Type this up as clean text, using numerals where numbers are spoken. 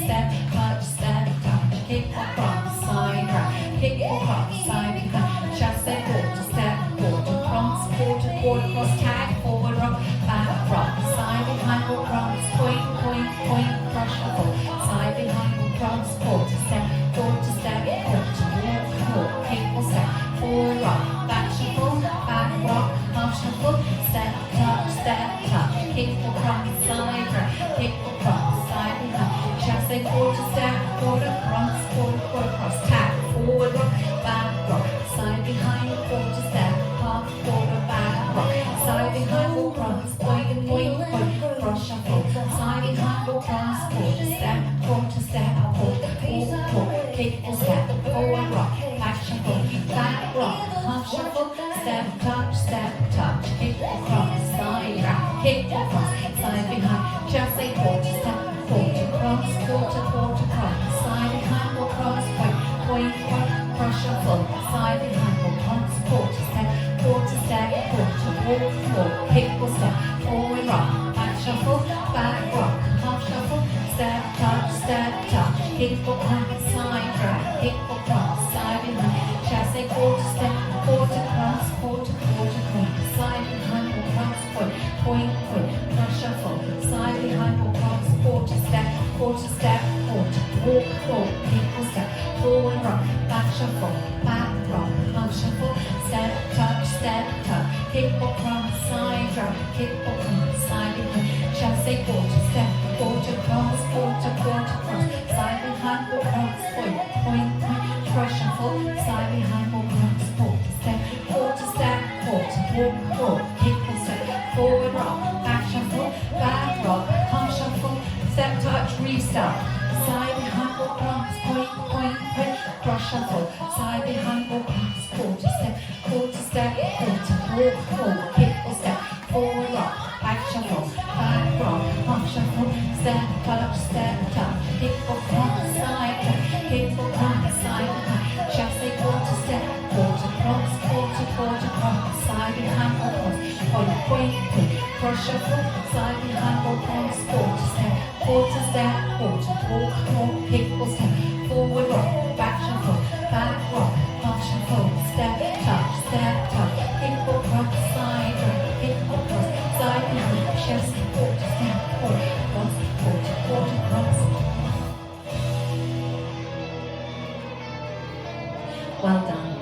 step, touch, step, touch, kick across, side rock, kick across, side behind, chasse, quarter, step, quarter, cross, quarter, quarter, cross, tag, forward rock, back rock, side behind, will cross, point, point, point, cross, shuffle, side behind, will cross, quarter, step, quarter, walk, kick, will step, forward rock, back shuffle, back rock, half shuffle, step, touch, kick across, side rock, kick across, side behind, chasse, quarter, step, quarter, cross, tag, forward rock, back rock, side behind, quarter, step, half, quarter, back rock, side behind, will cross, point, cross, shuffle, side behind, will cross, quarter, step, walk, kick, will step, forward rock, back shuffle, back rock, half shuffle, step, touch, kick across, side rock, kick across, side behind, chasse, quarter, step, quarter, cross, side behind, will cross, point, cross, shuffle, side behind, will cross, quarter, step, quarter, walk, kick, will step, forward rock, back shuffle, back rock, half shuffle, step, touch, kick across, side rock, kick across, side behind, chasse, quarter, step, quarter, cross, side behind, will cross, point, cross, shuffle, side behind, will cross, quarter, step, walk, kick, will step, forward rock, back shuffle, back rock, half shuffle, step, touch, kick across, side rock, kick across, side behind, chasse, quarter, step, quarter, cross, side behind, will cross, point, cross, shuffle, side behind, will cross, quarter, step, walk, kick, will step, forward rock, back shuffle, back rock, half shuffle, step, touch, restart, side behind, will cross, point, cross, shuffle, side behind, will cross, quarter, step, walk, kick, will step, forward rock, back shuffle, back rock, half shuffle, step, touch, kick, will cross, side, kick, will cross, side behind, chasse, quarter, step, quarter, cross, side behind, will cross, point, cross, shuffle, side behind, will cross, quarter, step, walk, kick, will step, forward rock, back shuffle, back rock, half shuffle, step, touch, kick, will cross, side rock, kick, will cross, side behind, chasse, quarter, step, quarter, cross. Well done.